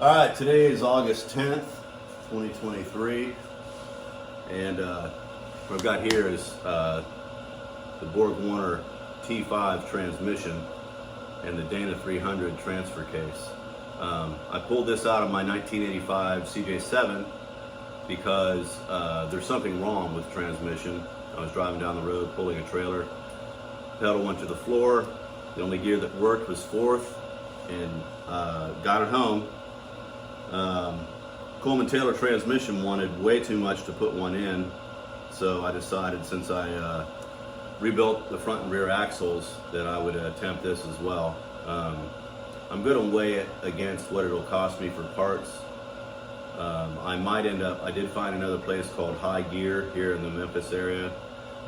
All right, today is August 10th, 2023, and what I've got here is the Borg Warner T5 transmission and the Dana 300 transfer case. I pulled this out of my 1985 CJ7 because there's something wrong with the transmission. I was driving down the road pulling a trailer, pedal went to the floor, the only gear that worked was fourth, and got it home. Coleman Taylor transmission wanted way too much to put one in, so I decided, since I rebuilt the front and rear axles, that I would attempt this as well. I'm going to weigh it against what it'll cost me for parts. I might end up, I did find another place called High Gear here in the Memphis area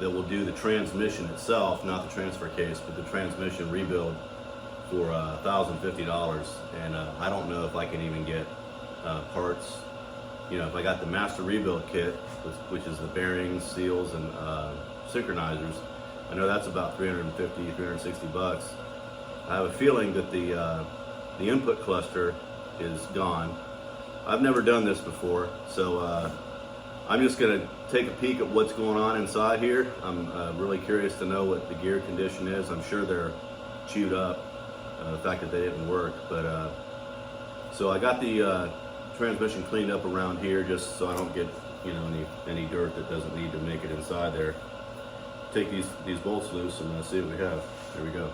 that will do the transmission itself, not the transfer case, but the transmission rebuild for $1,050, and I don't know if I can even get parts. You know, if I got the master rebuild kit, which is the bearings, seals, and synchronizers, I know that's about $350, $360. I have a feeling that the input cluster is gone. I've never done this before, so I'm just gonna take a peek at what's going on inside here. I'm really curious to know what the gear condition is. I'm sure they're chewed up, the fact that they didn't work, but so I got the transmission cleaned up around here just so I don't get, you know, any dirt that doesn't need to make it inside there. Take these bolts loose and see what we have. Here we go.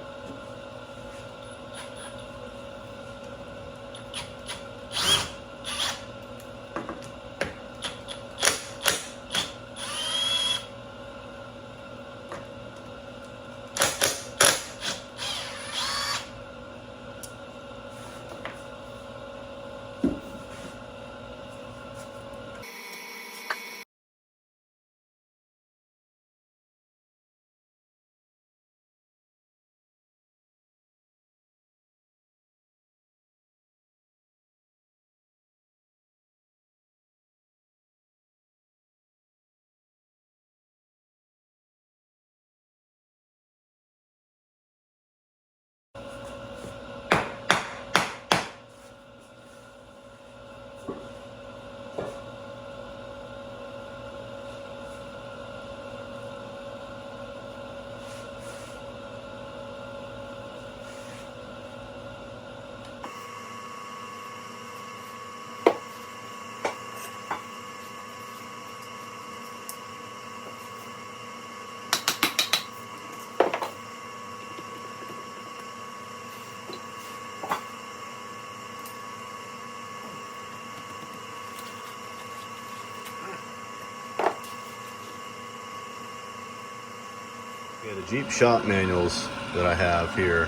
Yeah, the Jeep shop manuals that I have here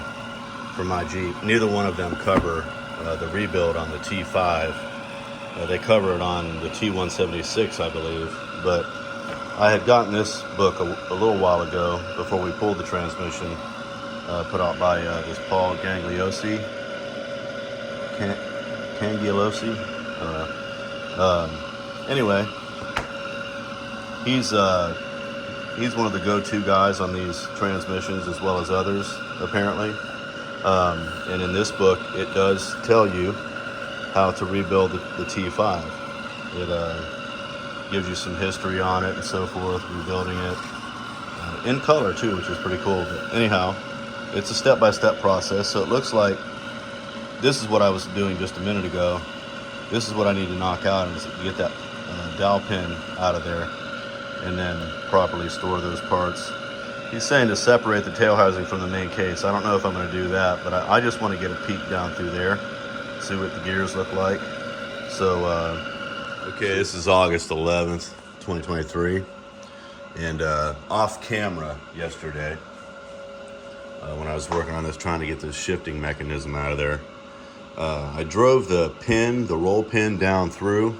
for my Jeep, neither one of them cover the rebuild on the T5. They cover it on the T176, I believe, but I had gotten this book a little while ago before we pulled the transmission, put out by this Paul Gangliosi. Cangialosi. Anyway, he's one of the go-to guys on these transmissions, as well as others, apparently. And in this book, it does tell you how to rebuild the T5. It gives you some history on it and so forth, rebuilding it. In color, too, which is pretty cool. But anyhow, it's a step-by-step process, so it looks like this is what I was doing just a minute ago. This is what I need to knock out and get that dowel pin out of there, and then properly store those parts. He's saying to separate the tail housing from the main case. I don't know if I'm going to do that, but I just want to get a peek down through there, see what the gears look like. So, okay, this is August 11th, 2023, and off camera yesterday, when I was working on this, trying to get this shifting mechanism out of there, I drove the roll pin down through.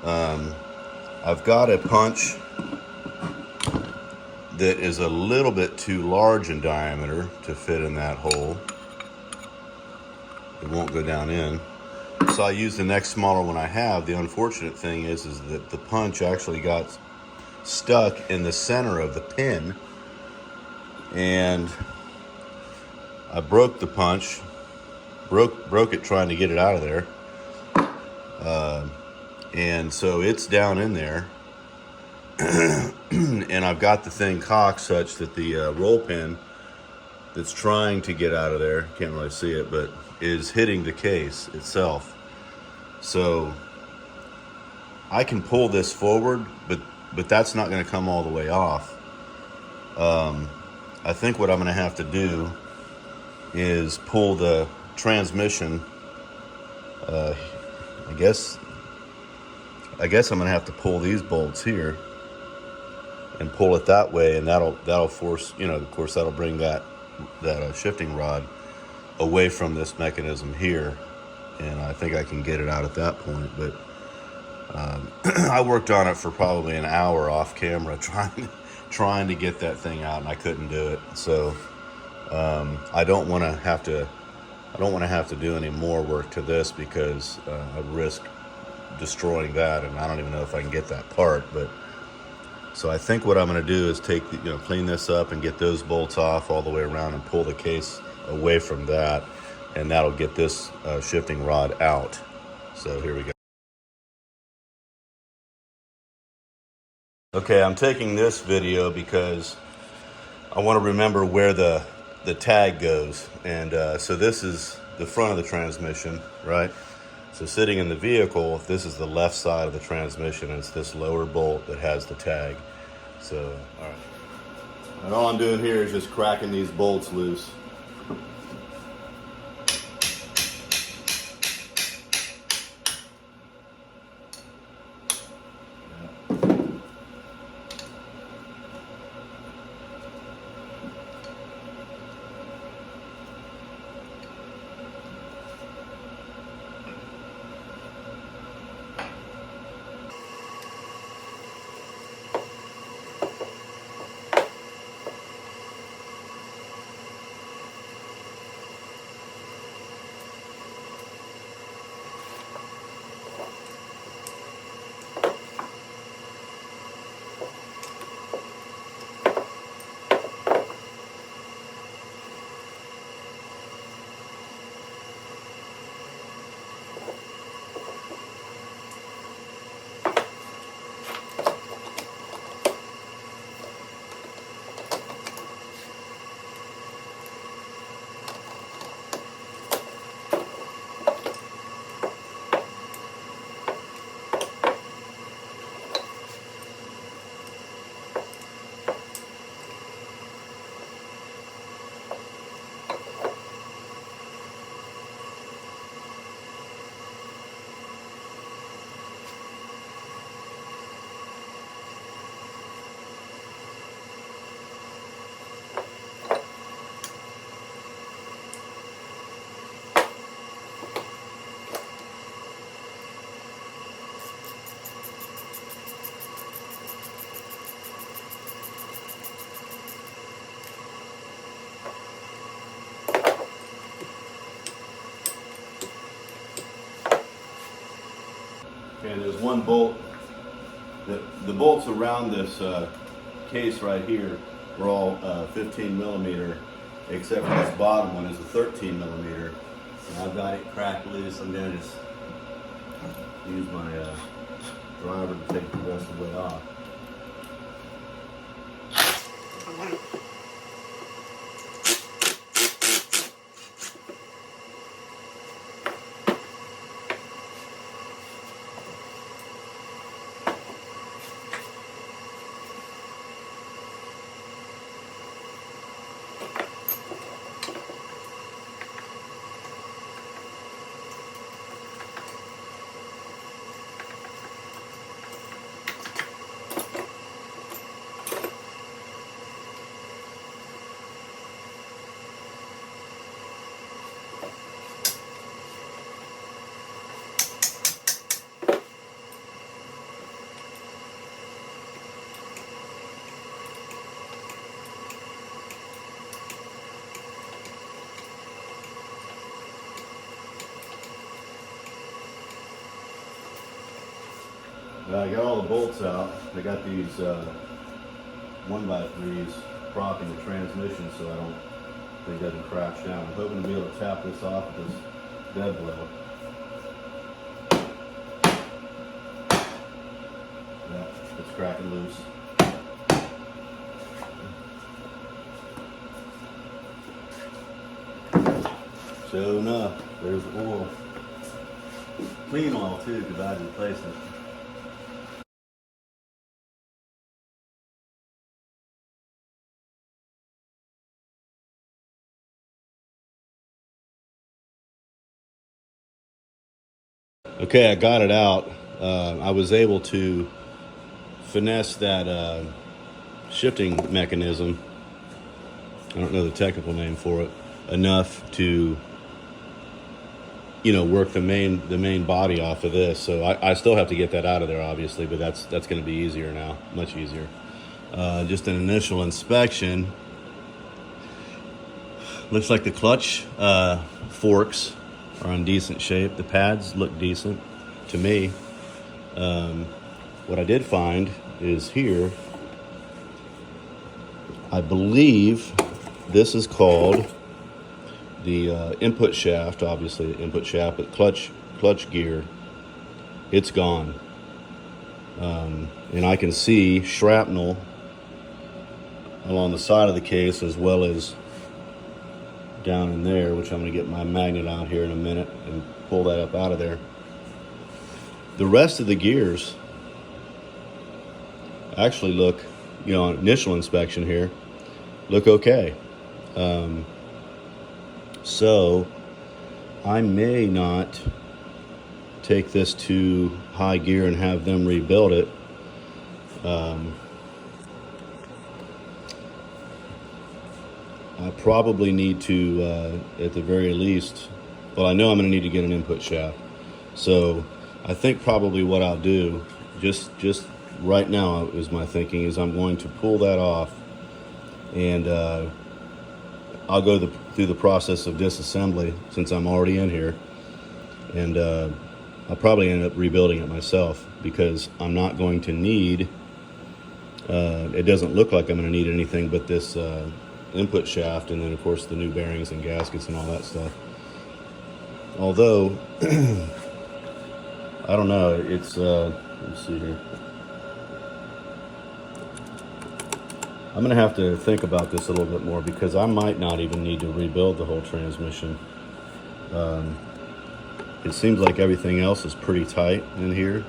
I've got a punch that is a little bit too large in diameter to fit in that hole. It won't go down in. So I used the next smaller one I have. The unfortunate thing is that the punch actually got stuck in the center of the pin, and I broke the punch, broke it trying to get it out of there. And so it's down in there. And I've got the thing cocked such that the roll pin that's trying to get out of there, can't really see it, but is hitting the case itself. So I can pull this forward, but that's not going to come all the way off. I think what I'm going to have to do is pull the transmission. I guess I'm going to have to pull these bolts here and pull it that way, and that'll force, of course, that'll bring that shifting rod away from this mechanism here, and I think I can get it out at that point. But I worked on it for probably an hour off camera trying to get that thing out, and I couldn't do it. So I don't want to have to do any more work to this, because I risk destroying that, and I don't even know if I can get that part. But so I think what I'm going to do is take clean this up and get those bolts off all the way around and pull the case away from that, and that'll get this shifting rod out. So here we go. Okay, I'm taking this video because I want to remember where the tag goes. And so this is the front of the transmission, right? So sitting in the vehicle, this is the left side of the transmission, and it's this lower bolt that has the tag. So, all right. And all I'm doing here is just cracking these bolts loose. And there's one bolt, the bolts around this case right here were all 15 millimeter, except for this bottom one is a 13 millimeter. And I've got it cracked loose. I'm going to just use my driver to take the rest of the way off. I got all the bolts out. I got these 1x3s propping the transmission so I don't think it doesn't crash down. I'm hoping to be able to tap this off with this dead blow. Yeah, it's cracking loose. Sure enough, there's the oil. Clean oil too, because I replaced it. Okay, I got it out. I was able to finesse that shifting mechanism. I don't know the technical name for it, enough to, you know, work the main body off of this. So I still have to get that out of there, obviously, but that's going to be easier now, much easier. Just an initial inspection. Looks like the clutch forks are in decent shape. The pads look decent to me. What I did find is here, I believe this is called the input shaft, obviously the input shaft, but clutch gear, it's gone. And I can see shrapnel along the side of the case as well as down in there, which I'm going to get my magnet out here in a minute and pull that up out of there. The rest of the gears actually look, you know, on initial inspection here, look okay. So I may not take this to high gear and have them rebuild it. I probably need to, at the very least, well, I know I'm going to need to get an input shaft. So I think probably what I'll do, just right now is my thinking, is I'm going to pull that off, and I'll go through the process of disassembly since I'm already in here, and I'll probably end up rebuilding it myself because I'm not going to need, it doesn't look like I'm going to need anything but this input shaft, and then of course the new bearings and gaskets and all that stuff. Although I don't know, it's let's see here, I'm gonna have to think about this a little bit more because I might not even need to rebuild the whole transmission. It seems like everything else is pretty tight in here.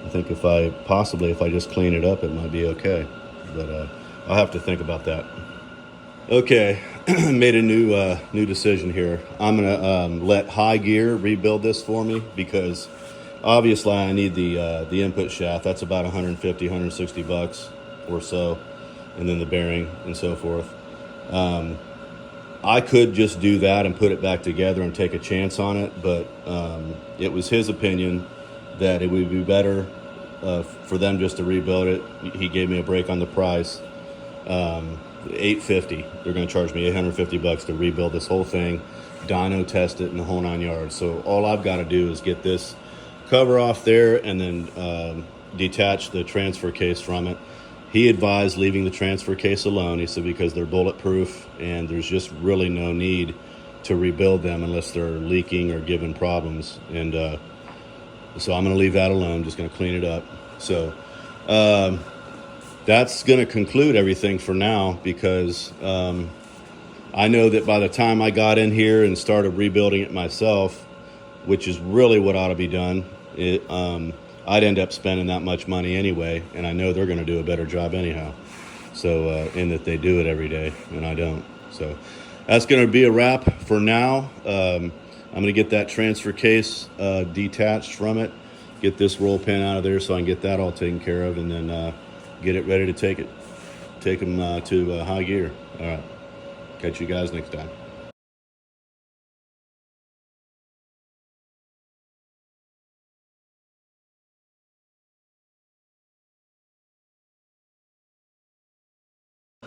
I think if I just clean it up, it might be okay, but I'll have to think about that. Okay, made a new decision here. I'm gonna let high gear rebuild this for me because obviously I need the input shaft. That's about 150, 160 bucks or so, and then the bearing and so forth. I could just do that and put it back together and take a chance on it, but it was his opinion that it would be better for them just to rebuild it. He gave me a break on the price. $850. They're going to charge me $850 to rebuild this whole thing, dyno test it, and the whole 9 yards. So all I've got to do is get this cover off there and then detach the transfer case from it. He advised leaving the transfer case alone. He said because they're bulletproof and there's just really no need to rebuild them unless they're leaking or giving problems. And so I'm going to leave that alone. Just going to clean it up. So that's going to conclude everything for now because I know that by the time I got in here and started rebuilding it myself, which is really what ought to be done, I'd end up spending that much money anyway, and I know they're going to do a better job anyhow. So, in that they do it every day, and I don't. So that's going to be a wrap for now. I'm going to get that transfer case detached from it, get this roll pin out of there so I can get that all taken care of, and then get it ready to take them to high gear. All right. Catch you guys next time.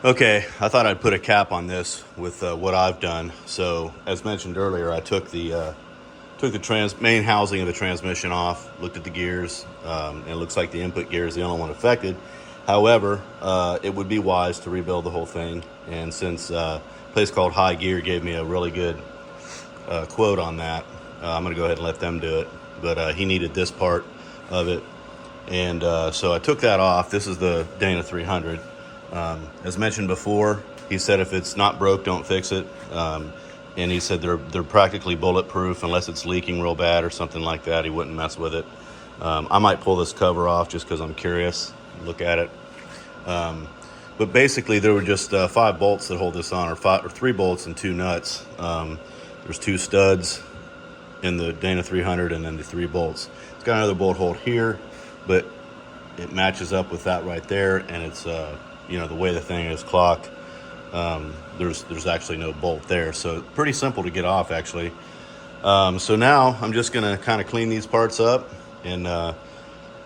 Okay, I thought I'd put a cap on this with what I've done. So, as mentioned earlier, I took the main housing of the transmission off, looked at the gears, and it looks like the input gear is the only one affected. However, it would be wise to rebuild the whole thing, and since a place called High Gear gave me a really good quote on that, I'm going to go ahead and let them do it. But he needed this part of it And so I took that off. This is the Dana 300. As mentioned before, he said if it's not broke, don't fix it. And he said they're practically bulletproof unless it's leaking real bad or something like that. He wouldn't mess with it. I might pull this cover off just because I'm curious. Look at it. But basically, there were just 5 bolts that hold this on, or 3 bolts and 2 nuts. There's 2 studs in the Dana 300, and then the 3 bolts. It's got another bolt hold here, but it matches up with that right there, and it's you know, the way the thing is clocked. There's actually no bolt there, so pretty simple to get off actually. So now I'm just gonna kind of clean these parts up and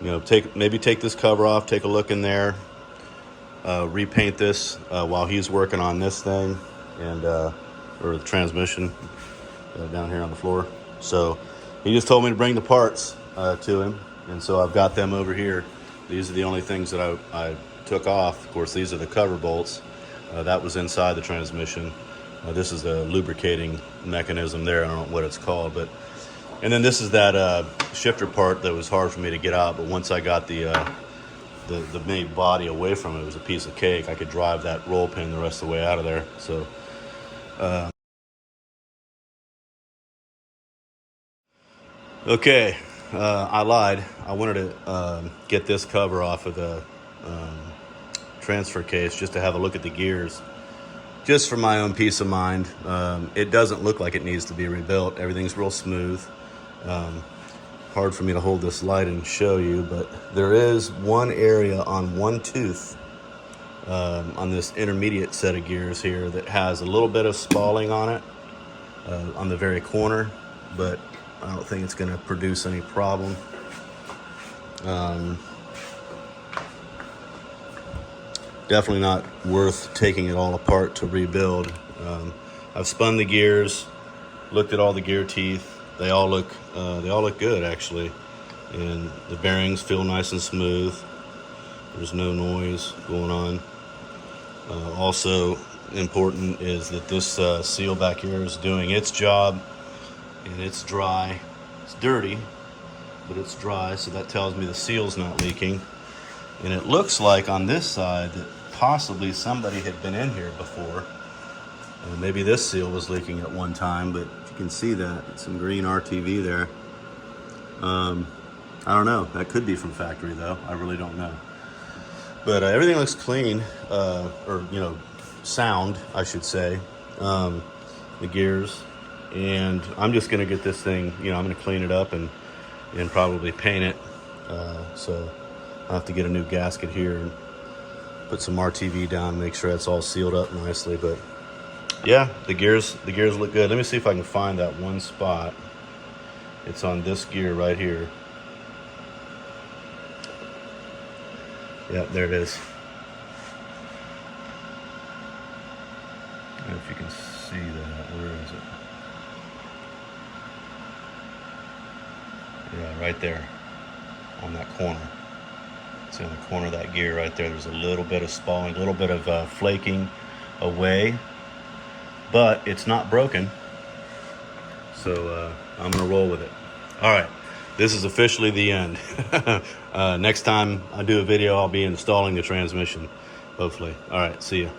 you know, maybe take this cover off, take a look in there, repaint this while he's working on this thing, and or the transmission down here on the floor. So he just told me to bring the parts to him, and so I've got them over here. These are the only things that I took off. Of course, these are the cover bolts. That was inside the transmission. This is the lubricating mechanism there. I don't know what it's called, but and then this is that shifter part that was hard for me to get out. But once I got the main body away from it, it was a piece of cake. I could drive that roll pin the rest of the way out of there. So. Okay, I lied. I wanted to get this cover off of the transfer case just to have a look at the gears, just for my own peace of mind. It doesn't look like it needs to be rebuilt. Everything's real smooth. Hard for me to hold this light and show you, but there is one area on one tooth on this intermediate set of gears here that has a little bit of spalling on it on the very corner, but I don't think it's going to produce any problem. Definitely not worth taking it all apart to rebuild. I've spun the gears, looked at all the gear teeth. They all look good actually, and the bearings feel nice and smooth. There's no noise going on. Also important is that this seal back here is doing its job, and it's dry. It's dirty, but it's dry, so that tells me the seal's not leaking. And it looks like on this side that possibly somebody had been in here before. And maybe this seal was leaking at one time, but you can see that. It's some green RTV there. I don't know. That could be from factory though. I really don't know. But everything looks clean, or you know, sound, I should say. The gears. And I'm just gonna get this thing, you know, I'm gonna clean it up and probably paint it. So I'll have to get a new gasket here and put some RTV down, make sure that's all sealed up nicely. But yeah, the gears look good. Let me see if I can find that one spot. It's on this gear right here. Yeah, there it is. I don't know if you can see that. Where is it? Yeah, right there on that corner. See on the corner of that gear right there, there's a little bit of spalling, a little bit of flaking away, but it's not broken. So I'm gonna roll with it. All right, this is officially the end. Next time I do a video, I'll be installing the transmission, hopefully. All right, see ya.